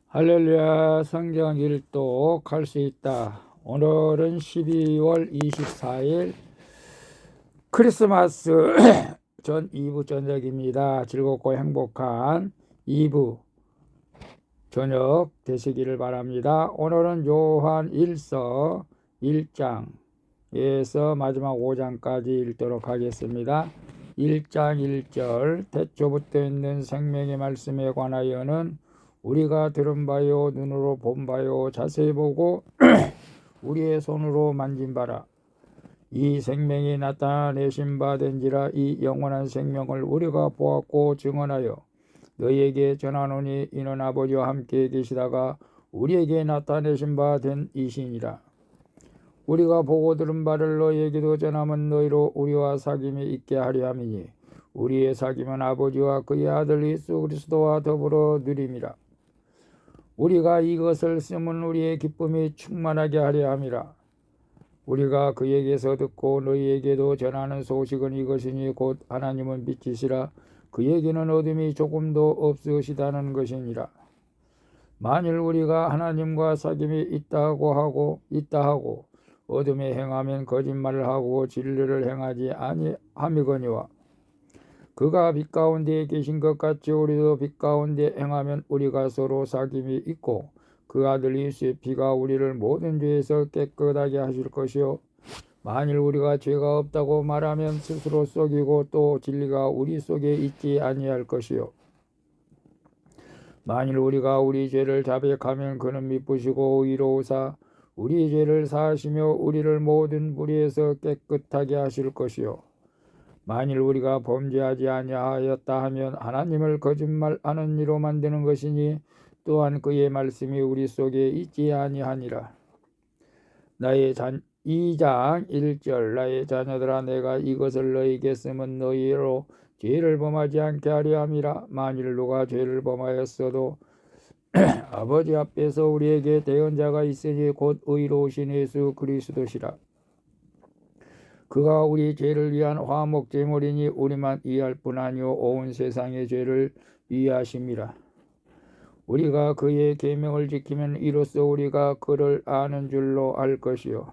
할렐루야. 성경 일독 할 수 있다. 오늘은 12월 24일 크리스마스 전 2부 저녁입니다. 즐겁고 행복한 2부 저녁 되시기를 바랍니다. 오늘은 요한 1서 1장에서 마지막 5장까지 읽도록 하겠습니다. 1장 1절 태초부터 있는 생명의 말씀에 관하여는 우리가 들은 바요 눈으로 본 바요 자세히 보고 우리의 손으로 만진 바라. 이 생명이 나타내신 바 된지라. 이 영원한 생명을 우리가 보았고 증언하여 너희에게 전하노니 이는 아버지와 함께 계시다가 우리에게 나타내신 바 된 이시니라. 우리가 보고 들은 바를 너희에게도 전하면 너희로 우리와 사귐이 있게 하려 함이니 우리의 사귐은 아버지와 그의 아들 예수 그리스도와 더불어 누림이라. 우리가 이것을 쓰면 우리의 기쁨이 충만하게 하려 함이라. 우리가 그에게서 듣고 너희에게도 전하는 소식은 이것이니 곧 하나님은 빛이시라. 그에게는 어둠이 조금도 없으시다는 것이니라. 만일 우리가 하나님과 사귐이 있다 하고 어둠에 행하면 거짓말을 하고 진리를 행하지 아니함이거니와 그가 빛 가운데 계신 것 같이 우리도 빛 가운데 행하면 우리가 서로 사귐이 있고 그 아들 예수의 피가 우리를 모든 죄에서 깨끗하게 하실 것이요 만일 우리가 죄가 없다고 말하면 스스로 속이고 또 진리가 우리 속에 있지 아니할 것이요 만일 우리가 우리 죄를 자백하면 그는 미쁘시고 의로우사 우리 죄를 사하시며 우리를 모든 불의에서 깨끗하게 하실 것이요 만일 우리가 범죄하지 아니하였다 하면 하나님을 거짓말하는 이로 만드는 것이니 또한 그의 말씀이 우리 속에 있지 아니하니라. 2장 1절 나의 자녀들아 내가 이것을 너희에게 쓰면 너희로 죄를 범하지 않게 하려 함이라. 만일 누가 죄를 범하였어도 아버지 앞에서 우리에게 대언자가 있으니 곧 의로우신 예수 그리스도시라. 그가 우리 죄를 위한 화목 제물이니 우리만 이해할 뿐 아니요 온 세상의 죄를 위하심이라. 우리가 그의 계명을 지키면 이로써 우리가 그를 아는 줄로 알 것이요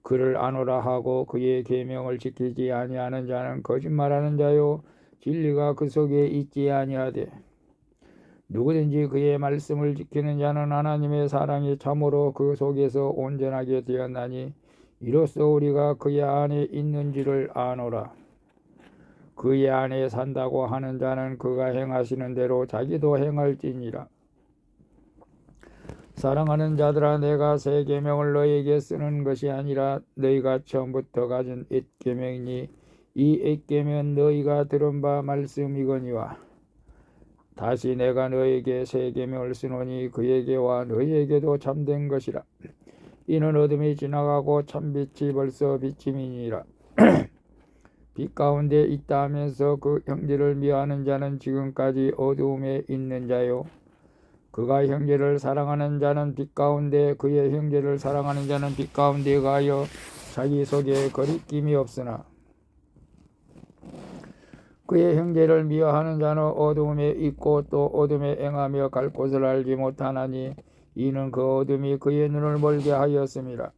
그를 아노라 하고 그의 계명을 지키지 아니하는 자는 거짓말하는 자요 진리가 그 속에 있지 아니하되 누구든지 그의 말씀을 지키는 자는 하나님의 사랑이 참으로 그 속에서 온전하게 되었나니 이로써 우리가 그의 안에 있는지를 아노라. 그의 안에 산다고 하는 자는 그가 행하시는 대로 자기도 행할지니라. 사랑하는 자들아 내가 새 계명을 너희에게 쓰는 것이 아니라 너희가 처음부터 가진 옛 계명이니 이 옛 계명은 너희가 들은 바 말씀이거니와 다시 내가 너희에게 새 계명을 쓰노니 그에게와 너희에게도 참된 것이라. 이는 어둠이 지나가고 참빛이 벌써 비침이니라. 빛 가운데 있다 하면서 그 형제를 미워하는 자는 지금까지 어두움에 있는 자요 그가 형제를 사랑하는 자는 빛 가운데 그의 형제를 사랑하는 자는 빛 가운데 가여 자기 속에 거리낌이 없으나 그의 형제를 미워하는 자는 어두움에 있고 또 어둠에 행하며 갈 곳을 알지 못하나니 이는 그 어둠이 그의 눈을 멀게 하였음이라.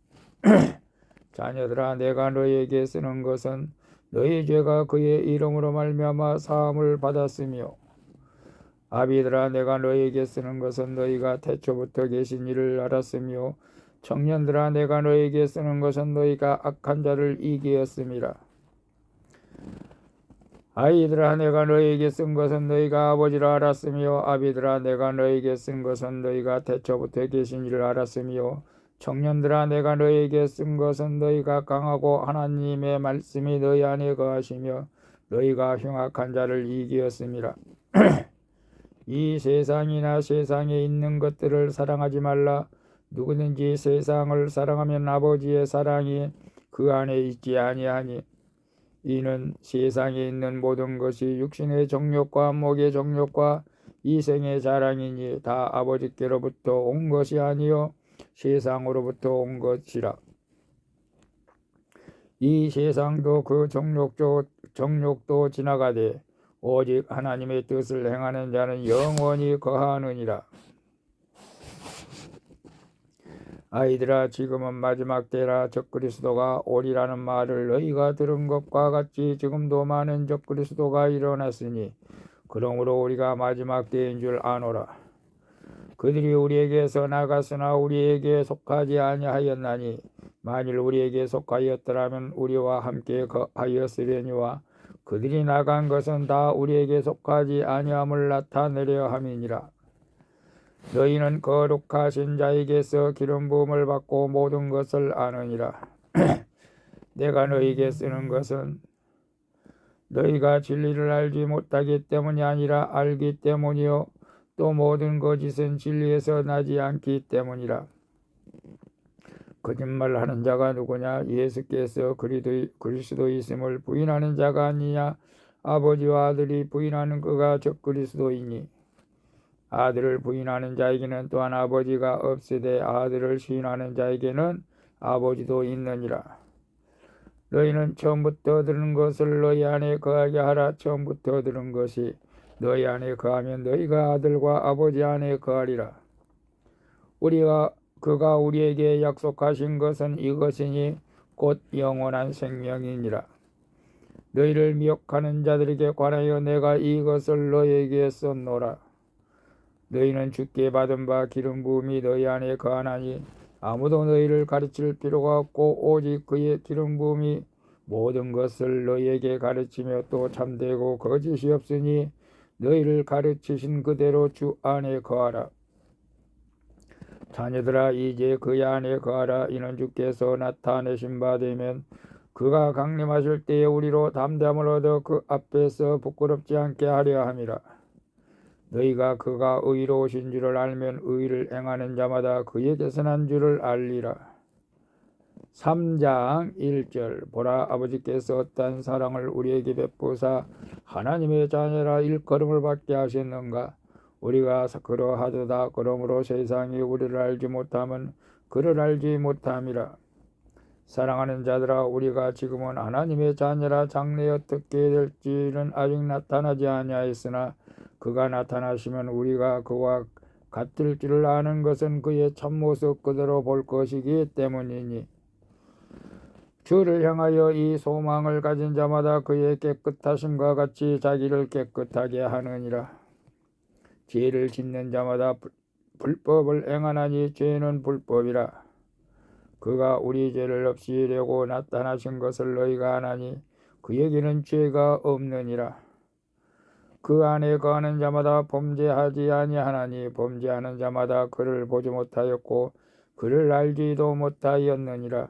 자녀들아 내가 너희에게 쓰는 것은 너희 죄가 그의 이름으로 말미암아 사함을 받았으며 아비들아 내가 너희에게 쓰는 것은 너희가 태초부터 계신 이를 알았으며 청년들아 내가 너희에게 쓰는 것은 너희가 악한 자를 이기었음이라. 아이들아 내가 너희에게 쓴 것은 너희가 아버지를 알았으며 아비들아 내가 너희에게 쓴 것은 너희가 태초부터 계신 이를 알았으며 청년들아 내가 너희에게 쓴 것은 너희가 강하고 하나님의 말씀이 너희 안에 거하시며 너희가 흉악한 자를 이기었음이라. 이 세상이나 세상에 있는 것들을 사랑하지 말라. 누구든지 세상을 사랑하면 아버지의 사랑이 그 안에 있지 아니하니 이는 세상에 있는 모든 것이 육신의 정욕과 목의 정욕과 이생의 자랑이니 다 아버지께로부터 온 것이 아니요 세상으로부터 온 것이라. 이 세상도 그 정욕도 지나가되 오직 하나님의 뜻을 행하는 자는 영원히 거하느니라. 아이들아, 지금은 마지막 때라. 적그리스도가 오리라는 말을 너희가 들은 것과 같이 지금도 많은 적그리스도가 일어났으니 그러므로 우리가 마지막 때인 줄 아노라. 그들이 우리에게서 나갔으나 우리에게 속하지 아니하였나니 만일 우리에게 속하였더라면 우리와 함께 거하였으려니와 그들이 나간 것은 다 우리에게 속하지 아니함을 나타내려 함이니라. 너희는 거룩하신 자에게서 기름 부음을 받고 모든 것을 아느니라. 내가 너희에게 쓰는 것은 너희가 진리를 알지 못하기 때문이 아니라 알기 때문이요 또 모든 거짓은 진리에서 나지 않기 때문이라. 거짓말하는 자가 누구냐? 예수께서 그리스도이심을 부인하는 자가 아니냐? 아버지와 아들이 부인하는 그가 적그리스도이니 아들을 부인하는 자에게는 또한 아버지가 없으되 아들을 시인하는 자에게는 아버지도 있느니라. 너희는 처음부터 들은 것을 너희 안에 거하게 하라. 처음부터 들은 것이 너희 안에 거하면 너희가 아들과 아버지 안에 거하리라. 그가 우리에게 약속하신 것은 이것이니 곧 영원한 생명이니라. 너희를 미혹하는 자들에게 관하여 내가 이것을 너희에게 썼노라. 너희는 주께 받은 바 기름 부음이 너희 안에 거하나니 아무도 너희를 가르칠 필요가 없고 오직 그의 기름 부음이 모든 것을 너희에게 가르치며 또 참되고 거짓이 없으니 너희를 가르치신 그대로 주 안에 거하라. 자녀들아, 이제 그의 안에 거하라. 이는 주께서 나타내신 바 되면 그가 강림하실 때에 우리로 담대함을 얻어 그 앞에서 부끄럽지 않게 하려 함이라. 너희가 그가 의로우신 줄을 알면 의를 행하는 자마다 그에게서 난 줄을 알리라. 3장 1절. 보라, 아버지께서 어떠한 사랑을 우리에게 베푸사 하나님의 자녀라 일컬음을 받게 하셨는가. 우리가 그러하도다. 그러므로 세상이 우리를 알지 못함은 그를 알지 못함이라. 사랑하는 자들아, 우리가 지금은 하나님의 자녀라. 장래에 어떻게 될지는 아직 나타나지 아니하였으나 그가 나타나시면 우리가 그와 같을 줄을 아는 것은 그의 참모습 그대로 볼 것이기 때문이니 주를 향하여 이 소망을 가진 자마다 그의 깨끗하심과 같이 자기를 깨끗하게 하느니라. 죄를 짓는 자마다 불법을 행하나니 죄는 불법이라. 그가 우리 죄를 없이려고 나타나신 것을 너희가 아나니 그에게는 죄가 없느니라. 그 안에 거하는 자마다 범죄하지 아니하나니 범죄하는 자마다 그를 보지 못하였고 그를 알지도 못하였느니라.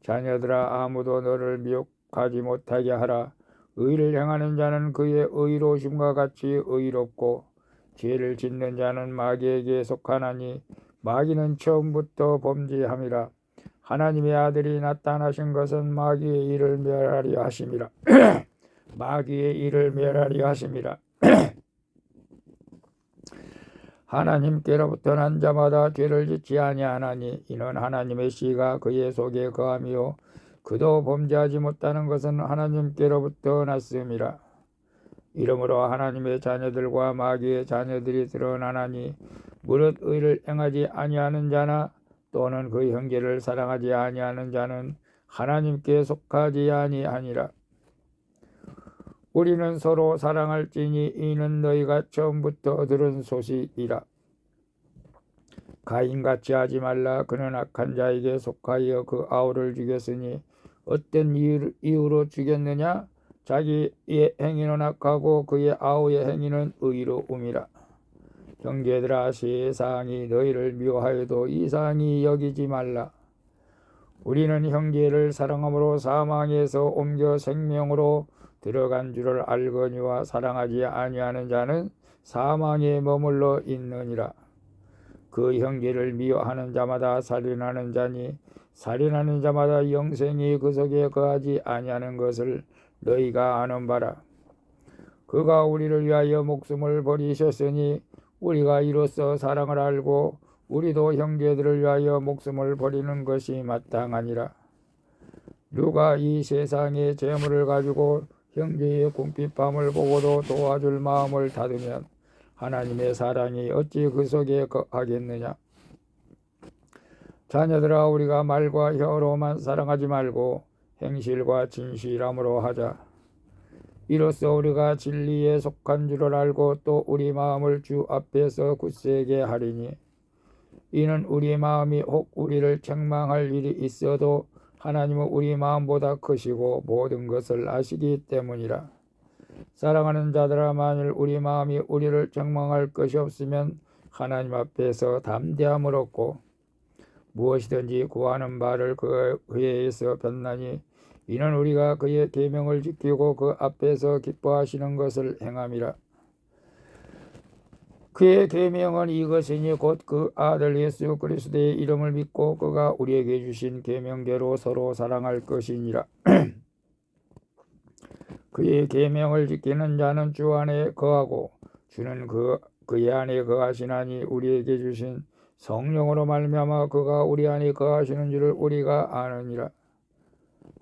자녀들아, 아무도 너를 미혹하지 못하게 하라. 의를 행하는 자는 그의 의로우심과 같이 의롭고 죄를 짓는 자는 마귀에게 속하나니 마귀는 처음부터 범죄함이라. 하나님의 아들이 나타나신 것은 마귀의 일을 멸하려 하심이라. 마귀의 일을 멸하려 하심이라. 하나님께로부터 난 자마다 죄를 짓지 아니하나니 이는 하나님의 씨가 그의 속에 거함이요 그도 범죄하지 못하는 것은 하나님께로부터 났음이라. 이러므로 하나님의 자녀들과 마귀의 자녀들이 드러나나니 무릇 의를 행하지 아니하는 자나 또는 그 형제를 사랑하지 아니하는 자는 하나님께 속하지 아니하니라. 우리는 서로 사랑할지니 이는 너희가 처음부터 들은 소식이라. 가인같이 하지 말라. 그는 악한 자에게 속하여 그 아우를 죽였으니 어떤 이유로 죽였느냐? 자기의 행위는 악하고 그의 아우의 행위는 의로움이라. 형제들아, 세상이 너희를 미워하여도 이상히 여기지 말라. 우리는 형제를 사랑함으로 사망에서 옮겨 생명으로 들어간 줄을 알거니와 사랑하지 아니하는 자는 사망에 머물러 있느니라. 그 형제를 미워하는 자마다 살인하는 자니 살인하는 자마다 영생이 그 속에 거하지 아니하는 것을 너희가 아는 바라. 그가 우리를 위하여 목숨을 버리셨으니 우리가 이로써 사랑을 알고 우리도 형제들을 위하여 목숨을 버리는 것이 마땅하니라. 누가 이 세상의 재물을 가지고 형제의 궁핍함을 보고도 도와줄 마음을 닫으면 하나님의 사랑이 어찌 그 속에 거하겠느냐. 자녀들아, 우리가 말과 혀로만 사랑하지 말고 행실과 진실함으로 하자. 이로써 우리가 진리에 속한 줄을 알고 또 우리 마음을 주 앞에서 굳세게 하리니, 이는 우리 마음이 혹 우리를 책망할 일이 있어도 하나님은 우리 마음보다 크시고 모든 것을 아시기 때문이라. 사랑하는 자들아, 만일 우리 마음이 우리를 책망할 것이 없으면 하나님 앞에서 담대함을 얻고 무엇이든지 구하는 바를 그에 의해서 받나니, 이는 우리가 그의 계명을 지키고 그 앞에서 기뻐하시는 것을 행함이라. 그의 계명은 이것이니 곧 그 아들 예수 그리스도의 이름을 믿고 그가 우리에게 주신 계명대로 서로 사랑할 것이니라. 그의 계명을 지키는 자는 주 안에 거하고 주는 그의 안에 거하시나니, 우리에게 주신 성령으로 말미암아 그가 우리 안에 거하시는 줄을 우리가 아느니라.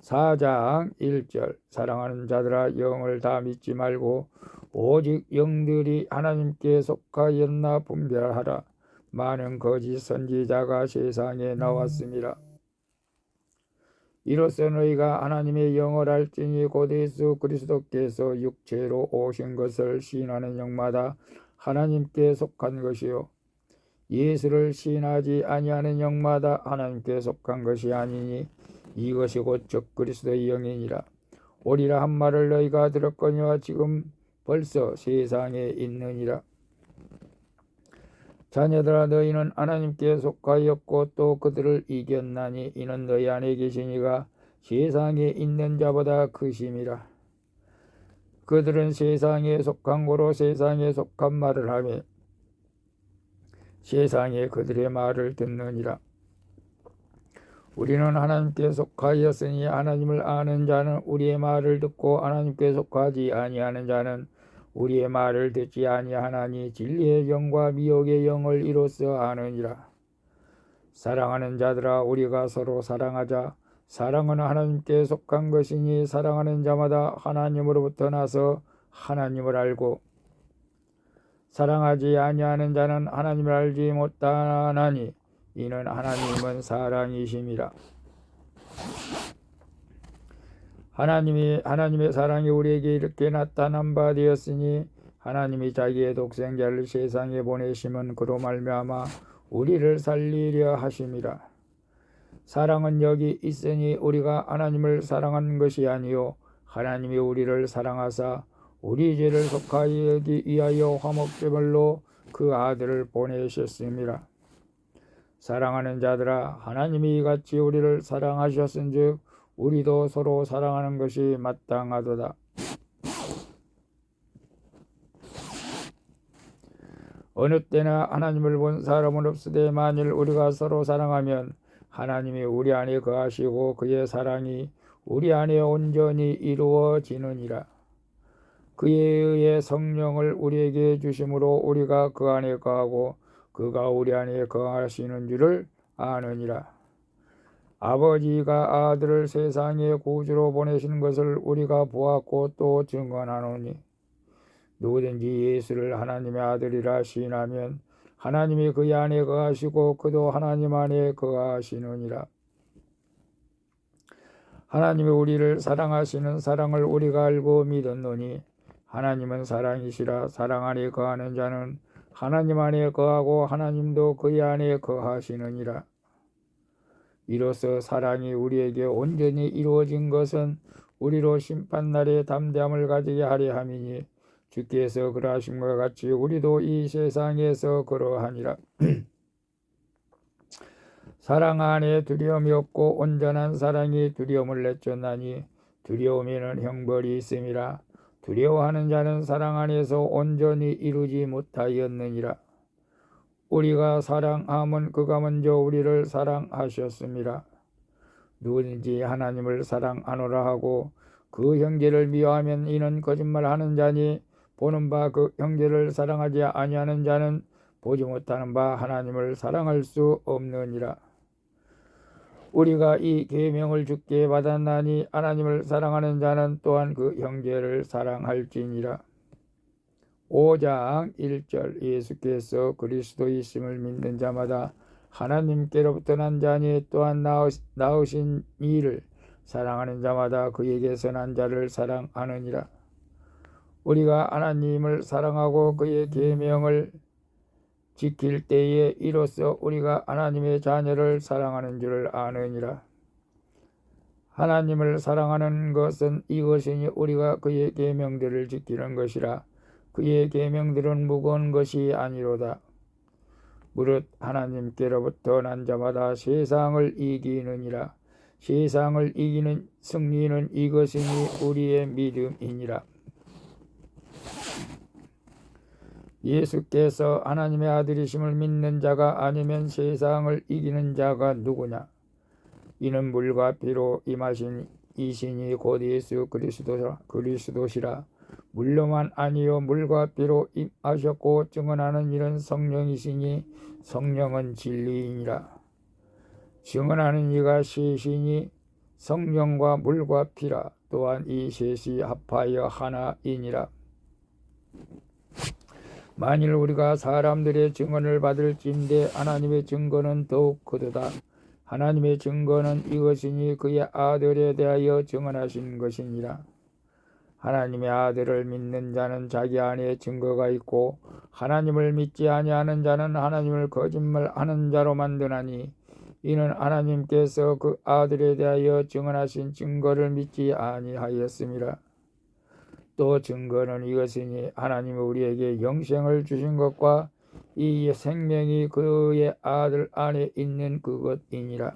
4장 1절. 사랑하는 자들아, 영을 다 믿지 말고 오직 영들이 하나님께 속하였나 분별하라. 많은 거짓 선지자가 세상에 나왔습니다. 이로써 너희가 하나님의 영을 알지니 곧 예수 그리스도께서 육체로 오신 것을 시인하는 영마다 하나님께 속한 것이요, 예수를 시인하지 아니하는 영마다 하나님께 속한 것이 아니니, 이것이 곧 적 그리스도의 영이니라. 오리라 한 말을 너희가 들었거니와 지금 벌써 세상에 있느니라. 자녀들아, 너희는 하나님께 속하였고 또 그들을 이겼나니, 이는 너희 안에 계신 이가 세상에 있는 자보다 크심이라. 그들은 세상에 속한 고로 세상에 속한 말을 하며 세상에 그들의 말을 듣느니라. 우리는 하나님께 속하였으니 하나님을 아는 자는 우리의 말을 듣고 하나님께 속하지 아니하는 자는 우리의 말을 듣지 아니하나니, 진리의 영과 미혹의 영을 이로써 아느니라. 사랑하는 자들아, 우리가 서로 사랑하자. 사랑은 하나님께 속한 것이니 사랑하는 자마다 하나님으로부터 나서 하나님을 알고, 사랑하지 아니하는 자는 하나님을 알지 못하나니, 이는 하나님은 사랑이심이라. 하나님의 사랑이 우리에게 이렇게 나타난 바 되었으니, 하나님이 자기의 독생자를 세상에 보내심은 그로 말미암아 우리를 살리려 하심이라. 사랑은 여기 있으니 우리가 하나님을 사랑한 것이 아니요, 하나님이 우리를 사랑하사 우리 죄를 속하기 위하여 화목제물로 그 아들을 보내셨음이라. 사랑하는 자들아, 하나님이 이같이 우리를 사랑하셨은즉 우리도 서로 사랑하는 것이 마땅하도다. 어느 때나 하나님을 본 사람은 없으되, 만일 우리가 서로 사랑하면 하나님이 우리 안에 거하시고 그의 사랑이 우리 안에 온전히 이루어지느니라. 그에 의해 성령을 우리에게 주심으로 우리가 그 안에 거하고 그가 우리 안에 거하시는 줄을 아느니라. 아버지가 아들을 세상에 구주로 보내신 것을 우리가 보았고 또 증언하노니, 누구든지 예수를 하나님의 아들이라 시인하면 하나님이 그의 안에 거하시고 그도 하나님 안에 거하시느니라. 하나님이 우리를 사랑하시는 사랑을 우리가 알고 믿었노니, 하나님은 사랑이시라. 사랑 안에 거하는 자는 하나님 안에 거하고 하나님도 그의 안에 거하시느니라. 이로써 사랑이 우리에게 온전히 이루어진 것은 우리로 심판날에 담대함을 가지게 하려 함이니, 주께서 그러하심과 같이 우리도 이 세상에서 그러하니라. 사랑 안에 두려움이 없고 온전한 사랑이 두려움을 내쫓나니, 두려움에는 형벌이 있음이라. 두려워하는 자는 사랑 안에서 온전히 이루지 못하였느니라. 우리가 사랑함은 그가 먼저 우리를 사랑하셨습니다. 누구든지 하나님을 사랑하노라 하고 그 형제를 미워하면 이는 거짓말하는 자니, 보는 바 그 형제를 사랑하지 아니하는 자는 보지 못하는 바 하나님을 사랑할 수 없느니라. 우리가 이 계명을 주께 받았나니, 하나님을 사랑하는 자는 또한 그 형제를 사랑할지니라. 5장 1절. 예수께서 그리스도이심을 믿는 자마다 하나님께로부터 난 자니 또한 낳으신 이를 사랑하는 자마다 그에게서 난 자를 사랑하느니라. 우리가 하나님을 사랑하고 그의 계명을 지킬 때에 이로써 우리가 하나님의 자녀를 사랑하는 줄을 아느니라. 하나님을 사랑하는 것은 이것이니 우리가 그의 계명들을 지키는 것이라. 그의 계명들은 무거운 것이 아니로다. 무릇 하나님께로부터 난 자마다 세상을 이기느니라. 세상을 이기는 승리는 이것이니 우리의 믿음이니라. 예수께서 하나님의 아들이심을 믿는 자가 아니면 세상을 이기는 자가 누구냐? 이는 물과 피로 임하신 이신이 곧 예수 그리스도시라. 물로만 아니요 물과 피로 임하셨고 증언하는 이는 성령이시니 성령은 진리이니라. 증언하는 이가 셋이니 성령과 물과 피라. 또한 이 셋이 합하여 하나이니라. 만일 우리가 사람들의 증언을 받을진대 하나님의 증거는 더욱 크도다. 하나님의 증거는 이것이니 그의 아들에 대하여 증언하신 것이니라. 하나님의 아들을 믿는 자는 자기 안에 증거가 있고 하나님을 믿지 아니하는 자는 하나님을 거짓말하는 자로 만드나니 이는 하나님께서 그 아들에 대하여 증언하신 증거를 믿지 아니하였음이라. 또 증거는 이것이니 하나님이 우리에게 영생을 주신 것과 이 생명이 그의 아들 안에 있는 그것이니라.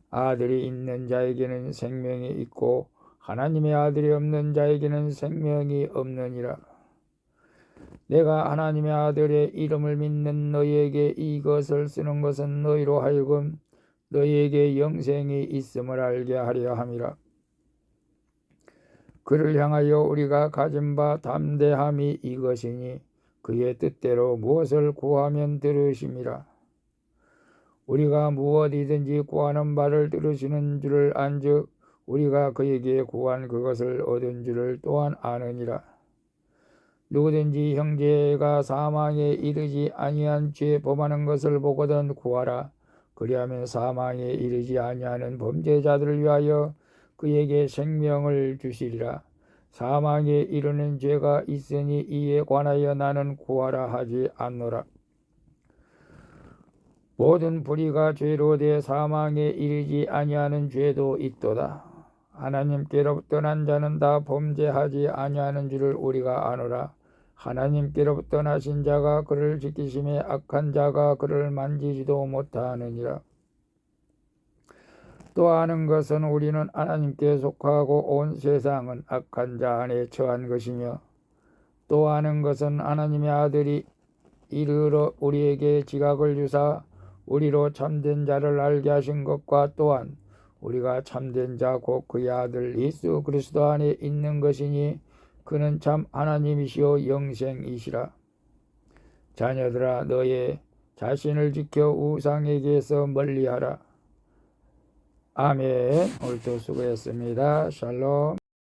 아들이 있는 자에게는 생명이 있고 하나님의 아들이 없는 자에게는 생명이 없느니라. 내가 하나님의 아들의 이름을 믿는 너희에게 이것을 쓰는 것은 너희로 하여금 너희에게 영생이 있음을 알게 하려 함이라. 그를 향하여 우리가 가진 바 담대함이 이것이니 그의 뜻대로 무엇을 구하면 들으심이라. 우리가 무엇이든지 구하는 바를 들으시는 줄을 안즉 우리가 그에게 구한 그것을 얻은 줄을 또한 아느니라. 누구든지 형제가 사망에 이르지 아니한 죄 범하는 것을 보거든 구하라. 그리하면 사망에 이르지 아니하는 범죄자들을 위하여 그에게 생명을 주시리라. 사망에 이르는 죄가 있으니 이에 관하여 나는 구하라 하지 않노라. 모든 불의가 죄로 돼 사망에 이르지 아니하는 죄도 있도다. 하나님께로부터 난 자는 다 범죄하지 아니하는 줄을 우리가 아노라. 하나님께로부터 나신 자가 그를 지키심에 악한 자가 그를 만지지도 못하느니라. 또 아는 것은 우리는 하나님께 속하고 온 세상은 악한 자 안에 처한 것이며 또 아는 것은 하나님의 아들이 이르러 우리에게 지각을 주사 우리로 참된 자를 알게 하신 것과 또한 우리가 참된 자 곧 그의 아들 예수 그리스도 안에 있는 것이니 그는 참 하나님이시오 영생이시라. 자녀들아 너의 자신을 지켜 우상에게서 멀리하라. 아멘. 오늘도 수고했습니다. 샬롬.